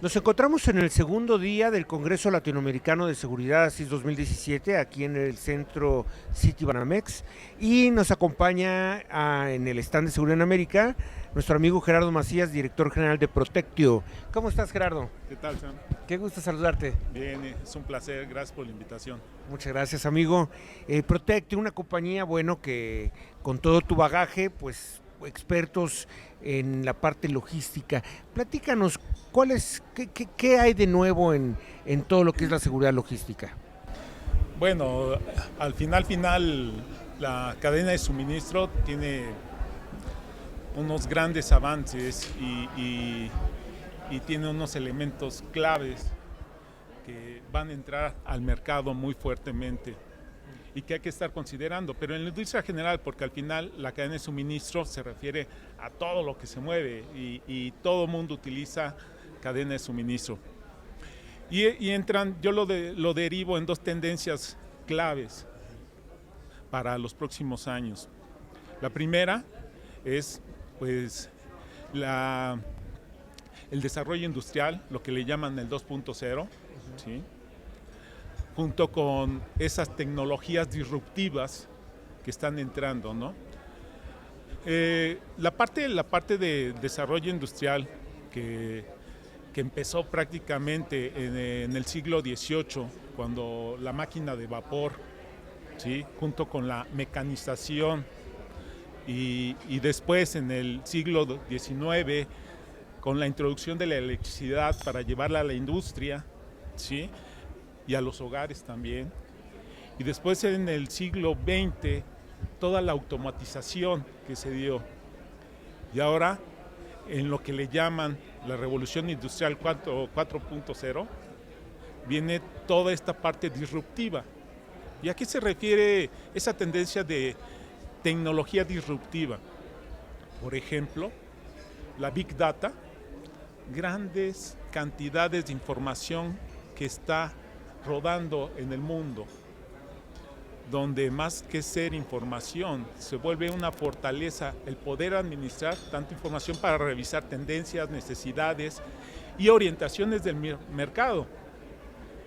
Nos encontramos en el segundo día del Congreso Latinoamericano de Seguridad ASIS 2017, aquí en el centro Citibanamex, y nos acompaña en el stand de Seguridad en América nuestro amigo Gerardo Macías, director general de Protectio. ¿Cómo estás, Gerardo? ¿Qué tal, Sam? Qué gusto saludarte. Bien, es un placer, gracias por la invitación. Muchas gracias, amigo. Protectio, una compañía, bueno, que con todo tu bagaje, pues expertos en la parte logística. Platícanos, qué hay de nuevo en todo lo que es la seguridad logística? Bueno, al final, la cadena de suministro tiene unos grandes avances y tiene unos elementos claves que van a entrar al mercado muy fuertemente y que hay que estar considerando, pero en la industria general, porque al final la cadena de suministro se refiere a todo lo que se mueve y todo el mundo utiliza cadena de suministro. Y entran, yo lo derivo en dos tendencias claves para los próximos años. La primera es pues el desarrollo industrial, lo que le llaman el 2.0, ¿sí? Junto con esas tecnologías disruptivas que están entrando, ¿no? La parte de desarrollo industrial que empezó prácticamente en el siglo XVIII, cuando la máquina de vapor, ¿sí? Junto con la mecanización, y después en el siglo XIX, con la introducción de la electricidad para llevarla a la industria, ¿sí? Y a los hogares también. Y después en el siglo XX, toda la automatización que se dio. Y ahora, en lo que le llaman la revolución industrial 4.0, viene toda esta parte disruptiva. ¿Y a qué se refiere esa tendencia de tecnología disruptiva? Por ejemplo, la Big Data, grandes cantidades de información que está rodando en el mundo, donde más que ser información, se vuelve una fortaleza el poder administrar tanta información para revisar tendencias, necesidades y orientaciones del mercado.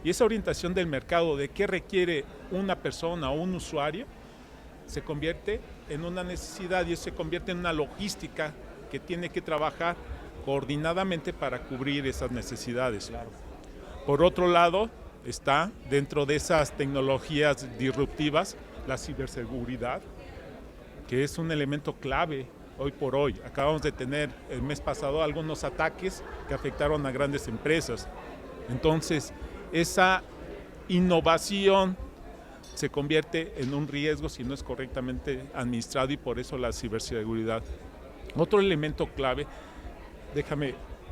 Y esa orientación del mercado de qué requiere una persona o un usuario se convierte en una necesidad y eso se convierte en una logística que tiene que trabajar coordinadamente para cubrir esas necesidades. Claro. Por otro lado, está dentro de esas tecnologías disruptivas la ciberseguridad, que es un elemento clave hoy por hoy. Acabamos de tener el mes pasado algunos ataques que afectaron a grandes empresas. Entonces, esa innovación se convierte en un riesgo si no es correctamente administrado y por eso la ciberseguridad. Otro elemento clave,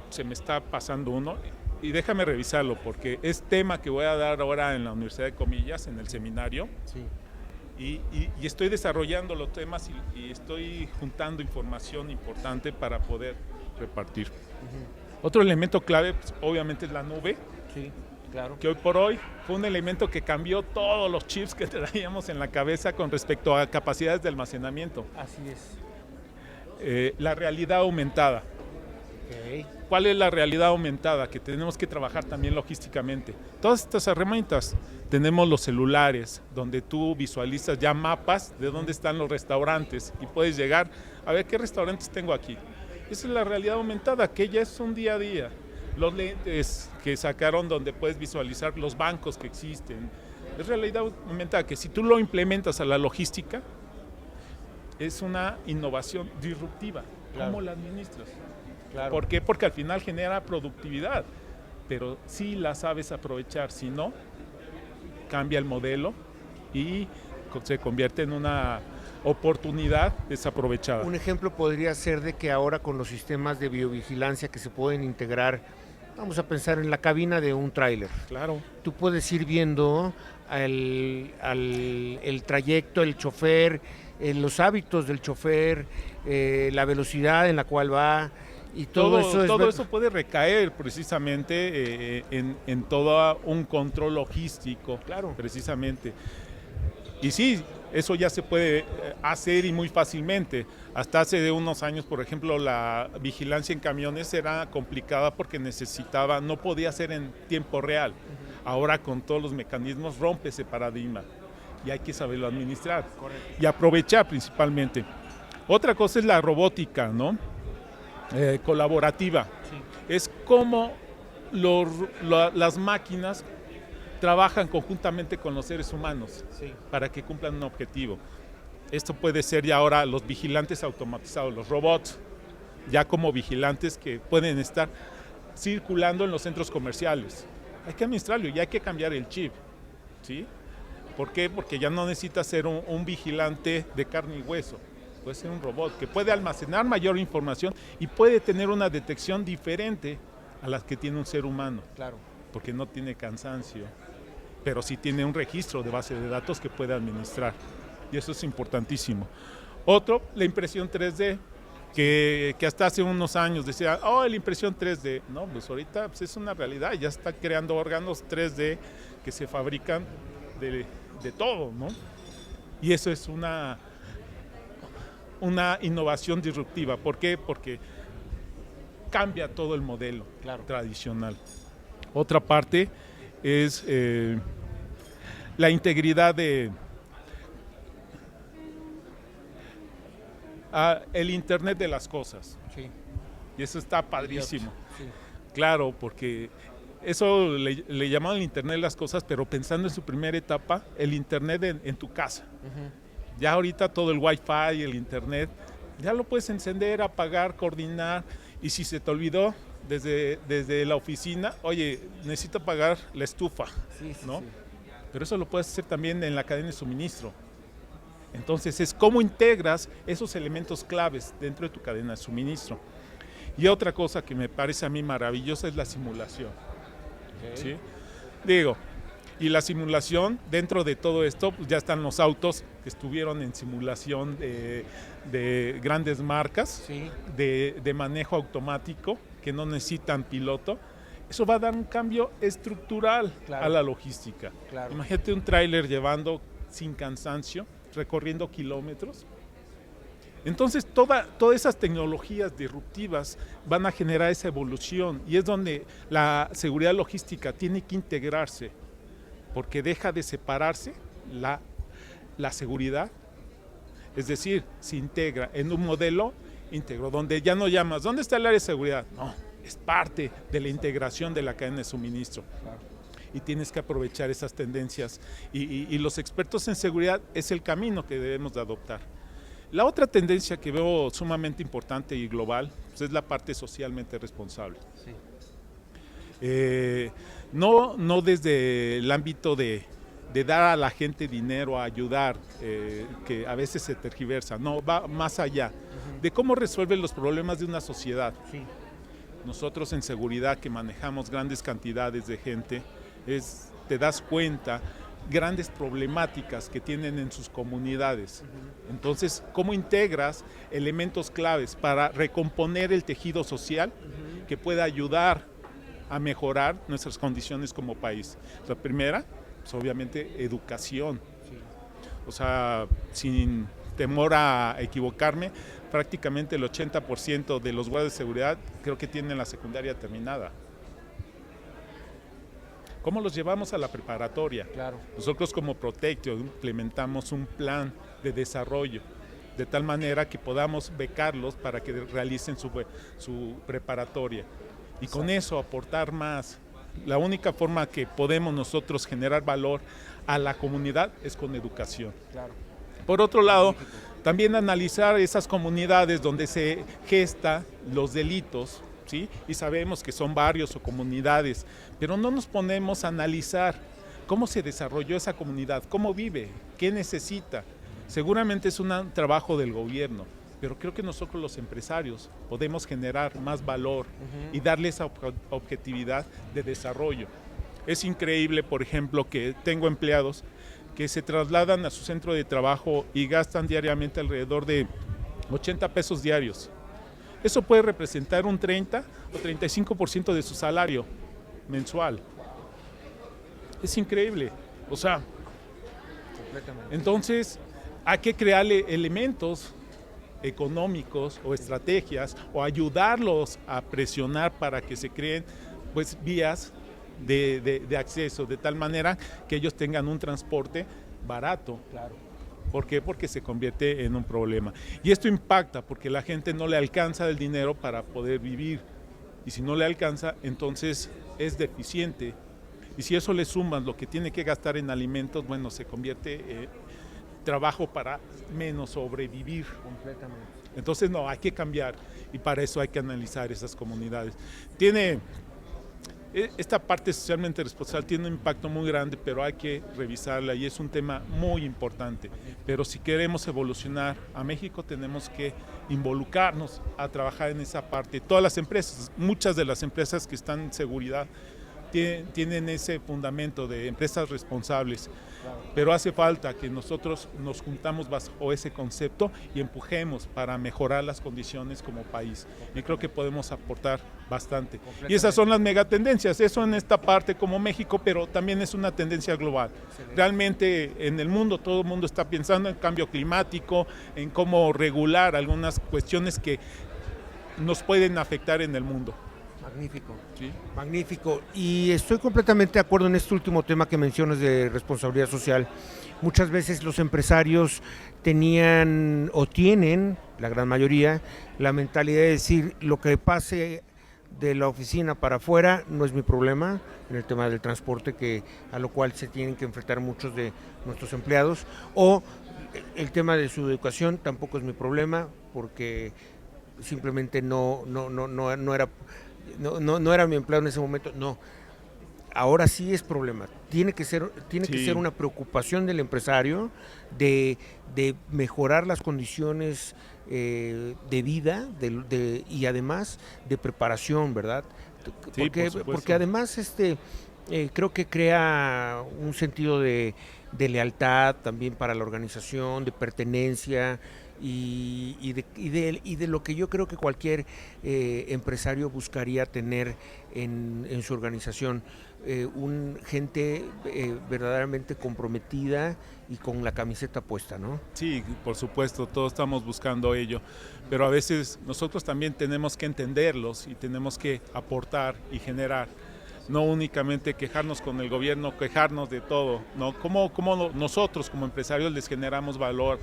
se me está pasando uno, y déjame revisarlo porque es tema que voy a dar ahora en la Universidad de Comillas, en el seminario. Sí. Y estoy desarrollando los temas y estoy juntando información importante para poder repartir. Otro elemento clave, pues, obviamente, es la nube. Sí, claro. Que hoy por hoy fue un elemento que cambió todos los chips que traíamos en la cabeza con respecto a capacidades de almacenamiento. Así es. La realidad aumentada. Okay. ¿Cuál es la realidad aumentada? Que tenemos que trabajar también logísticamente. Todas estas herramientas, tenemos los celulares, donde tú visualizas ya mapas de dónde están los restaurantes y puedes llegar a ver qué restaurantes tengo aquí. Esa es la realidad aumentada, que ya es un día a día. Los lentes que sacaron donde puedes visualizar los bancos que existen. Es realidad aumentada, que si tú lo implementas a la logística, es una innovación disruptiva. Claro. ¿Cómo la administras? Claro. ¿Por qué? Porque al final genera productividad, pero sí la sabes aprovechar, si no, cambia el modelo y se convierte en una oportunidad desaprovechada. Un ejemplo podría ser de que ahora con los sistemas de biovigilancia que se pueden integrar, vamos a pensar en la cabina de un tráiler. Claro. Tú puedes ir viendo el trayecto, el chofer, los hábitos del chofer, la velocidad en la cual va. Y todo eso puede recaer precisamente en todo un control logístico, claro, precisamente. Y sí, Eso ya se puede hacer y muy fácilmente. Hasta hace unos años, por ejemplo, la vigilancia en camiones era complicada porque no podía ser en tiempo real. Ahora con todos los mecanismos rompe ese paradigma y hay que saberlo administrar. Correcto. Y aprovechar principalmente. Otra cosa es la robótica, ¿no? Colaborativa. Sí. Es como las máquinas trabajan conjuntamente con los seres humanos, Sí. para que cumplan un objetivo. Esto puede ser ya ahora los vigilantes automatizados, los robots, ya como vigilantes que pueden estar circulando en los centros comerciales. Hay que administrarlo y hay que cambiar el chip, ¿sí? ¿Por qué? Porque ya no necesita ser un vigilante de carne y hueso. Puede ser un robot que puede almacenar mayor información y puede tener una detección diferente a la que tiene un ser humano. Claro. Porque no tiene cansancio, pero sí tiene un registro de base de datos que puede administrar. Y eso es importantísimo. Otro, la impresión 3D, que hasta hace unos años decía, la impresión 3D. No, pues ahorita pues es una realidad, ya está creando órganos 3D que se fabrican de todo, ¿no? Y eso es una innovación disruptiva. ¿Por qué? Porque cambia todo el modelo tradicional. Otra parte es la integridad el Internet de las cosas. Sí. Y eso está padrísimo. Sí. Claro, porque eso le llamaban el Internet de las cosas, pero pensando en su primera etapa, el Internet en tu casa. Uh-huh. Ya ahorita todo el Wi-Fi, el Internet, ya lo puedes encender, apagar, coordinar, y si se te olvidó desde la oficina, oye, necesito apagar la estufa, ¿no? Sí. Pero eso lo puedes hacer también en la cadena de suministro. Entonces es cómo integras esos elementos claves dentro de tu cadena de suministro. Y otra cosa que me parece a mí maravillosa es la simulación. Okay. ¿Sí? Digo, y la simulación, dentro de todo esto, pues ya están los autos que estuvieron en simulación de grandes marcas, sí, de manejo automático, que no necesitan piloto. Eso va a dar un cambio estructural, claro, a la logística. Claro. Imagínate un tráiler llevando sin cansancio, recorriendo kilómetros. Entonces todas esas tecnologías disruptivas van a generar esa evolución, y es donde la seguridad logística tiene que integrarse, porque deja de separarse la seguridad, es decir, se integra en un modelo íntegro, donde ya no llamas, ¿dónde está el área de seguridad? No, es parte de la integración de la cadena de suministro. Claro. Y tienes que aprovechar esas tendencias, y los expertos en seguridad es el camino que debemos de adoptar. La otra tendencia que veo sumamente importante y global, pues, es la parte socialmente responsable. Sí. No desde el ámbito de dar a la gente dinero a ayudar, que a veces se tergiversa, no, va más allá, de cómo resuelven los problemas de una sociedad. Sí. Nosotros en seguridad, que manejamos grandes cantidades de gente, te das cuenta grandes problemáticas que tienen en sus comunidades. Entonces, ¿cómo integras elementos claves para recomponer el tejido social que pueda ayudar a mejorar nuestras condiciones como país? La primera, pues obviamente, educación. Sí. O sea, sin temor a equivocarme, prácticamente el 80% de los guardias de seguridad creo que tienen la secundaria terminada. ¿Cómo los llevamos a la preparatoria? Claro. Nosotros como Protectio implementamos un plan de desarrollo, de tal manera que podamos becarlos para que realicen su preparatoria. Y con eso aportar más. La única forma que podemos nosotros generar valor a la comunidad es con educación. Claro. Por otro lado, también analizar esas comunidades donde se gestan los delitos, ¿sí? Y sabemos que son barrios o comunidades, pero no nos ponemos a analizar cómo se desarrolló esa comunidad, cómo vive, qué necesita. Seguramente es un trabajo del gobierno, pero creo que nosotros los empresarios podemos generar más valor y darle esa objetividad de desarrollo. Es increíble, por ejemplo, que tengo empleados que se trasladan a su centro de trabajo y gastan diariamente alrededor de 80 pesos diarios. Eso puede representar un 30 o 35% de su salario mensual. Es increíble. O sea, entonces hay que crearle elementos económicos o estrategias o ayudarlos a presionar para que se creen pues vías de acceso, de tal manera que ellos tengan un transporte barato. Claro. ¿Por qué? Porque se convierte en un problema. Y esto impacta porque la gente no le alcanza el dinero para poder vivir. Y si no le alcanza, entonces es deficiente. Y si eso le suman lo que tiene que gastar en alimentos, bueno, se convierte en trabajo para menos sobrevivir. Completamente. Entonces no, hay que cambiar y para eso hay que analizar esas comunidades. Esta parte socialmente responsable tiene un impacto muy grande, pero hay que revisarla y es un tema muy importante. Pero si queremos evolucionar a México, tenemos que involucrarnos a trabajar en esa parte. Todas las empresas, muchas de las empresas que están en seguridad tienen ese fundamento de empresas responsables, pero hace falta que nosotros nos juntamos bajo ese concepto y empujemos para mejorar las condiciones como país. Y creo que podemos aportar bastante. Y esas son las megatendencias, eso en esta parte como México, pero también es una tendencia global. Realmente en el mundo, todo el mundo está pensando en cambio climático, en cómo regular algunas cuestiones que nos pueden afectar en el mundo. Magnífico, ¿Sí? Magnífico. Y estoy completamente de acuerdo en este último tema que mencionas de responsabilidad social. Muchas veces los empresarios tenían o tienen, la gran mayoría, la mentalidad de decir lo que pase de la oficina para afuera no es mi problema, en el tema del transporte a lo cual se tienen que enfrentar muchos de nuestros empleados, o el tema de su educación tampoco es mi problema porque simplemente no era mi empleado en ese momento. No, ahora sí es problema. Tiene que ser una preocupación del empresario de mejorar las condiciones de vida y además de preparación, ¿verdad? Porque además creo que crea un sentido de lealtad también para la organización, de pertenencia. Y de lo que yo creo que cualquier empresario buscaría tener en su organización, gente verdaderamente comprometida y con la camiseta puesta, ¿no? Sí, por supuesto, todos estamos buscando ello, pero a veces nosotros también tenemos que entenderlos y tenemos que aportar y generar. No únicamente quejarnos con el gobierno, quejarnos de todo, ¿no? ¿Cómo nosotros como empresarios les generamos valor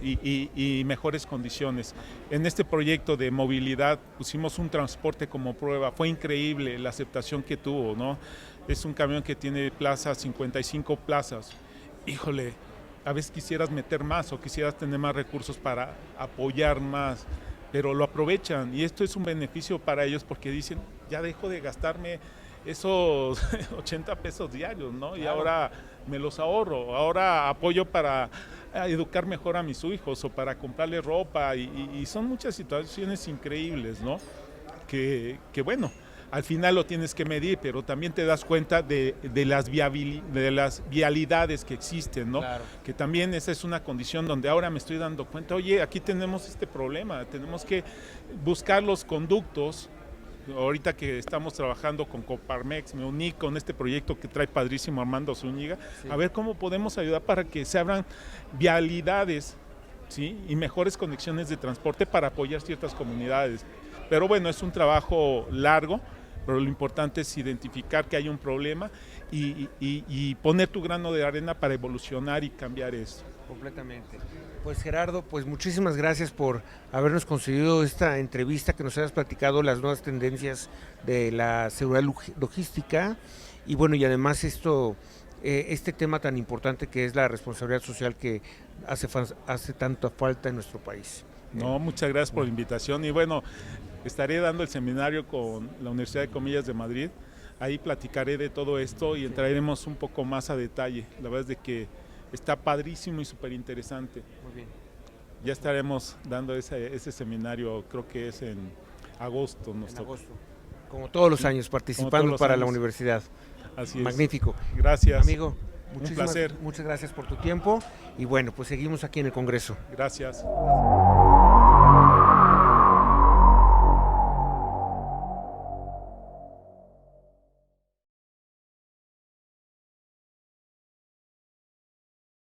y mejores condiciones? En este proyecto de movilidad pusimos un transporte como prueba, fue increíble la aceptación que tuvo, ¿no? Es un camión que tiene plazas, 55 plazas. Híjole, a veces quisieras meter más o quisieras tener más recursos para apoyar más, pero lo aprovechan y esto es un beneficio para ellos porque dicen, ya dejo de gastarme esos 80 pesos diarios, ¿no? Y ahora me los ahorro, ahora apoyo para educar mejor a mis hijos o para comprarle ropa y son muchas situaciones increíbles, ¿no? Que bueno, al final lo tienes que medir, pero también te das cuenta de las vialidades que existen, ¿no? Claro. Que también esa es una condición donde ahora me estoy dando cuenta, oye, aquí tenemos este problema, tenemos que buscar los conductos. Ahorita que estamos trabajando con Coparmex, me uní con este proyecto que trae padrísimo Armando Zúñiga, sí, a ver cómo podemos ayudar para que se abran vialidades, ¿sí? Y mejores conexiones de transporte para apoyar ciertas comunidades. Pero bueno, es un trabajo largo, pero lo importante es identificar que hay un problema y poner tu grano de arena para evolucionar y cambiar eso. Completamente. Pues Gerardo, pues muchísimas gracias por habernos concedido esta entrevista, que nos hayas platicado las nuevas tendencias de la seguridad logística y bueno, y además este tema tan importante que es la responsabilidad social que hace tanta falta en nuestro país. No, muchas gracias por la invitación y bueno, estaré dando el seminario con la Universidad de Comillas de Madrid, ahí platicaré de todo esto y entraremos un poco más a detalle, la verdad es de que está padrísimo y súper interesante. Muy bien. Ya estaremos dando ese seminario, creo que es en agosto. En agosto. Como todos los años, participando para la universidad. Así es. Magnífico. Gracias. Amigo, un placer. Muchas gracias por tu tiempo y bueno, pues seguimos aquí en el Congreso. Gracias.